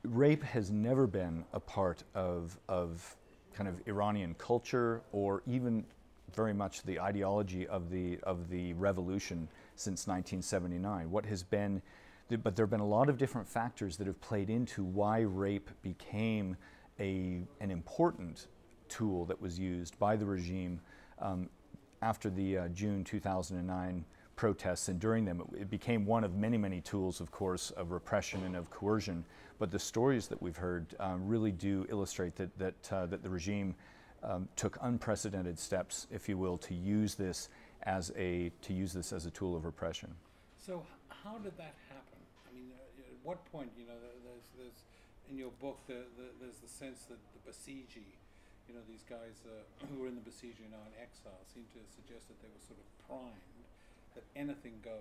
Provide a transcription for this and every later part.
rape has never been a part of kind of Iranian culture or even very much the ideology of the revolution since 1979. What has been, but there have been a lot of different factors that have played into why rape became an important tool that was used by the regime after the June 2009 protests, and during them it became one of many, many tools, of course, of repression and of coercion. But the stories that we've heard really do illustrate that the regime took unprecedented steps, if you will, to use this as a tool of repression. So how did that happen? I mean, at what point, there's in your book there's the sense that the Basiji, these guys who were in the Basiji now in exile, seem to suggest that they were sort of primed that anything goes.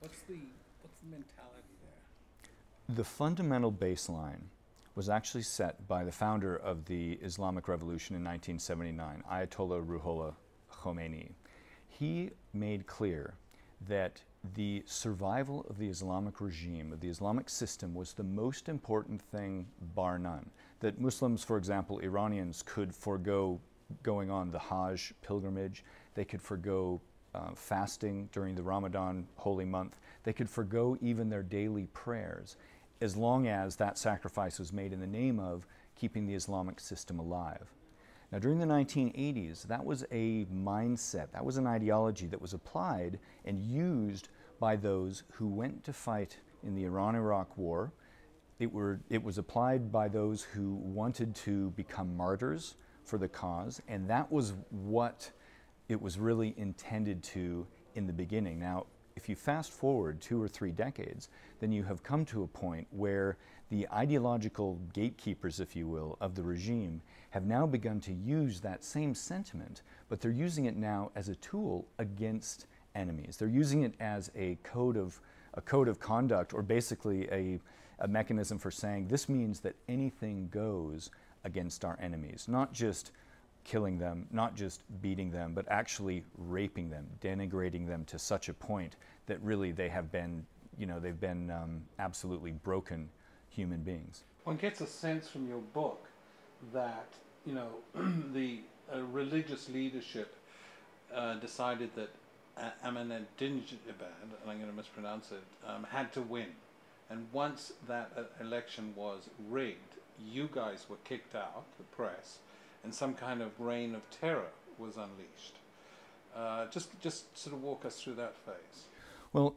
What's the mentality there? The fundamental baseline was actually set by the founder of the Islamic Revolution in 1979, Ayatollah Ruhollah Khomeini. He made clear that the survival of the Islamic regime, of the Islamic system, was the most important thing, bar none. That Muslims, for example, Iranians, could forego going on the Hajj pilgrimage, they could forego fasting during the Ramadan holy month, they could forego even their daily prayers, as long as that sacrifice was made in the name of keeping the Islamic system alive. Now, during the 1980s, that was a mindset, that was an ideology that was applied and used by those who went to fight in the Iran-Iraq War. It was applied by those who wanted to become martyrs for the cause, and that was what it was really intended to in the beginning. Now, if you fast forward 2 or 3 decades, then you have come to a point where the ideological gatekeepers, if you will, of the regime have now begun to use that same sentiment, but they're using it now as a tool against enemies. They're using it as a code of conduct, or basically a mechanism for saying this means that anything goes against our enemies, not just killing them, not just beating them, but actually raping them, denigrating them to such a point that really they have been, they've been absolutely broken human beings. One gets a sense from your book that, the religious leadership decided that Ahmadinejad, and I'm going to mispronounce it, had to win. And once that election was rigged, you guys were kicked out, the press, and some kind of reign of terror was unleashed. Just sort of walk us through that phase. Well,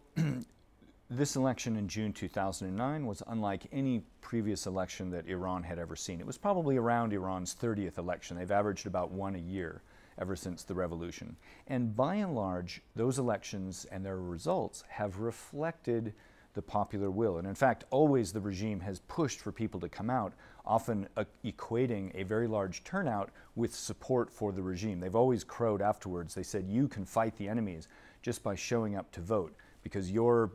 this election in June 2009 was unlike any previous election that Iran had ever seen. It was probably around Iran's 30th election. They've averaged about one a year ever since the revolution. And by and large, those elections and their results have reflected the popular will. And in fact, always the regime has pushed for people to come out, often equating a very large turnout with support for the regime. They've always crowed afterwards. They said, you can fight the enemies just by showing up to vote, because your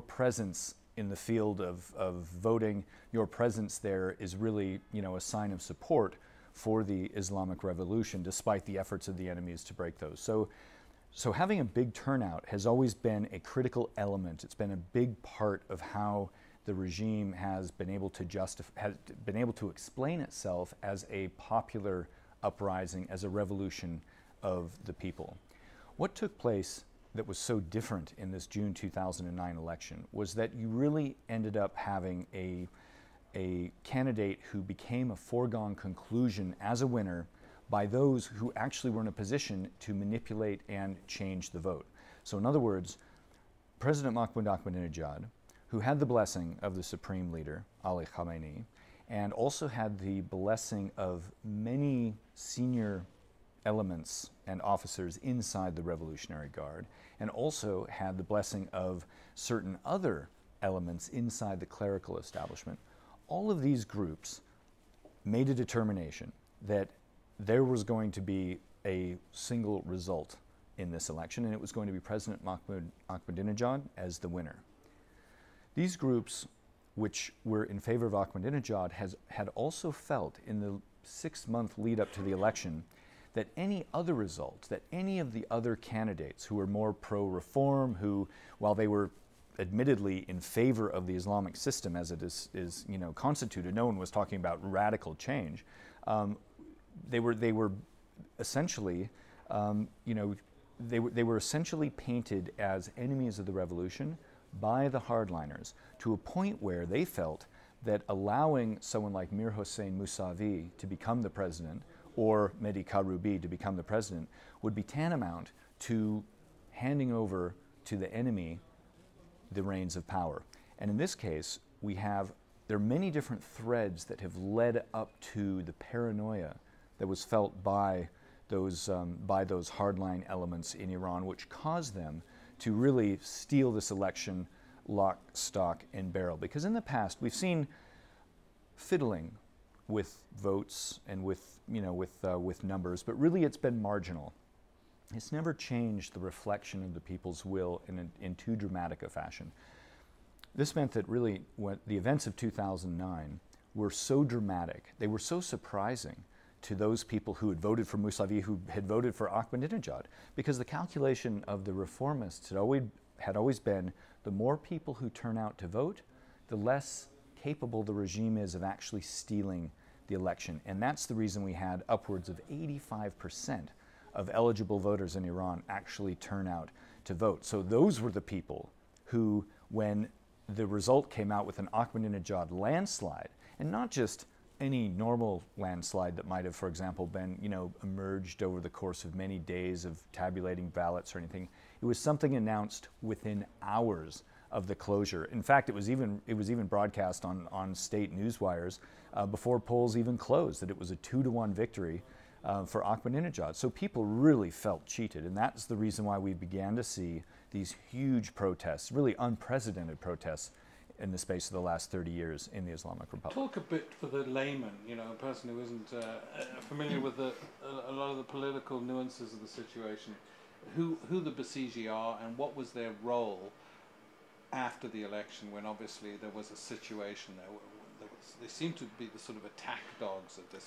presence in the field of voting, your presence there is really, a sign of support for the Islamic Revolution, despite the efforts of the enemies to break those. So having a big turnout has always been a critical element. It's been a big part of how the regime has been able to explain itself as a popular uprising, as a revolution of the people. What took place that was so different in this June 2009 election was that you really ended up having a candidate who became a foregone conclusion as a winner by those who actually were in a position to manipulate and change the vote. So in other words, President Mahmoud Ahmadinejad, who had the blessing of the supreme leader, Ali Khamenei, and also had the blessing of many senior elements and officers inside the Revolutionary Guard, and also had the blessing of certain other elements inside the clerical establishment. All of these groups made a determination that there was going to be a single result in this election, and it was going to be President Mahmoud Ahmadinejad as the winner. These groups, which were in favor of Ahmadinejad, had also felt in the 6-month lead up to the election that any other result, that any of the other candidates who were more pro-reform, who, while they were admittedly in favor of the Islamic system as it is constituted. No one was talking about radical change. They were essentially, they were essentially painted as enemies of the revolution by the hardliners, to a point where they felt that allowing someone like Mir Hossein Mousavi to become the president, or Mehdi Karoubi to become the president, would be tantamount to handing over to the enemy the reins of power. And in this case, there are many different threads that have led up to the paranoia that was felt by those hardline elements in Iran, which caused them to really steal this election lock, stock, and barrel. Because in the past, we've seen fiddling with votes and with numbers, but really it's been marginal. It's never changed the reflection of the people's will in too dramatic a fashion. This meant that really the events of 2009 were so dramatic, they were so surprising to those people who had voted for Mousavi, who had voted for Ahmadinejad, because the calculation of the reformists had always been the more people who turn out to vote, the less capable the regime is of actually stealing the election. And that's the reason we had upwards of 85% of eligible voters in Iran actually turn out to vote. So those were the people who, when the result came out with an Ahmadinejad landslide, and not just any normal landslide that might have, for example, been, emerged over the course of many days of tabulating ballots or anything. It was something announced within hours of the closure. In fact, it was even broadcast on state newswires before polls even closed, that it was a 2-to-1 victory for Ahmadinejad. So people really felt cheated, and that's the reason why we began to see these huge protests, really unprecedented protests, in the space of the last 30 years in the Islamic Republic. Talk a bit for the layman, a person who isn't familiar with a lot of the political nuances of the situation, who the Basiji are and what was their role after the election, when obviously there was a situation there. They seemed to be the sort of attack dogs of this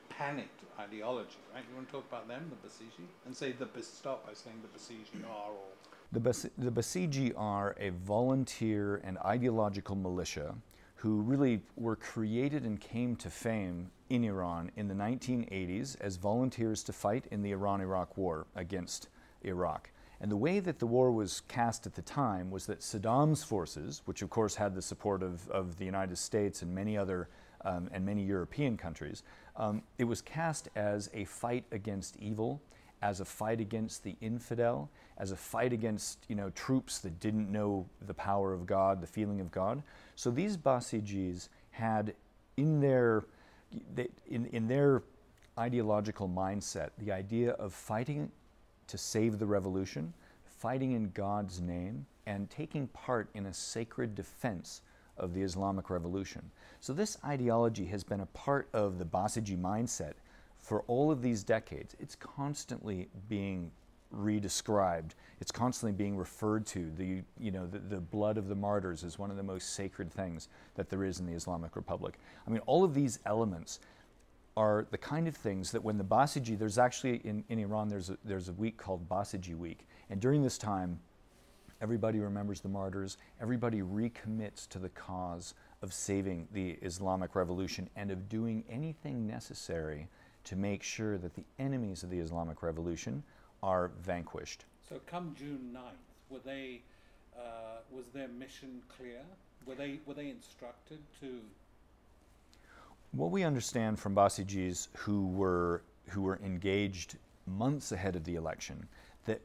panicked ideology, right? You want to talk about them, the Basiji? And stop by saying the Basiji are all. The Basiji are a volunteer and ideological militia who really were created and came to fame in Iran in the 1980s as volunteers to fight in the Iran-Iraq War against Iraq. And the way that the war was cast at the time was that Saddam's forces, which of course had the support of the United States and many other and many European countries, it was cast as a fight against evil, as a fight against the infidel, as a fight against troops that didn't know the power of God, the feeling of God. So these Basijis had in their ideological mindset the idea of fighting to save the revolution, fighting in God's name, and taking part in a sacred defense of the Islamic Revolution. So this ideology has been a part of the Basiji mindset for all of these decades. It's constantly being redescribed. It's constantly being referred to. The blood of the martyrs is one of the most sacred things that there is in the Islamic Republic. I mean, all of these elements are the kind of things that when the Basiji, there's actually in Iran, there's a week called Basiji Week. And during this time, everybody remembers the martyrs. Everybody recommits to the cause of saving the Islamic Revolution and of doing anything necessary to make sure that the enemies of the Islamic Revolution are vanquished. So come June 9th, was their mission clear? Were they instructed to? What we understand from Basijis who were engaged months ahead of the election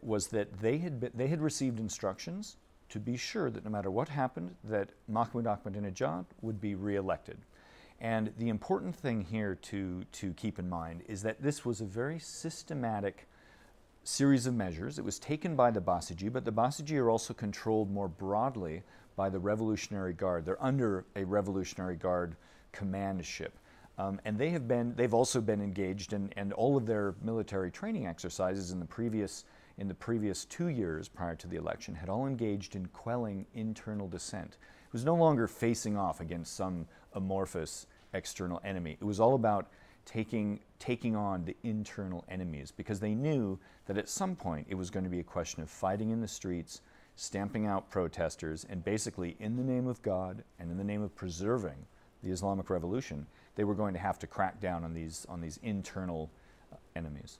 was that they had received instructions to be sure that no matter what happened, that Mahmoud Ahmadinejad would be re-elected. And the important thing here to keep in mind is that this was a very systematic series of measures. It was taken by the Basiji, but the Basiji are also controlled more broadly by the Revolutionary Guard. They're under a Revolutionary Guard commandship. And they've also been engaged in all of their military training exercises in the previous 2 years prior to the election had all engaged in quelling internal dissent. It was no longer facing off against some amorphous external enemy. It was all about taking on the internal enemies, because they knew that at some point it was going to be a question of fighting in the streets, stamping out protesters, and basically in the name of God and in the name of preserving the Islamic Revolution, they were going to have to crack down on these internal enemies.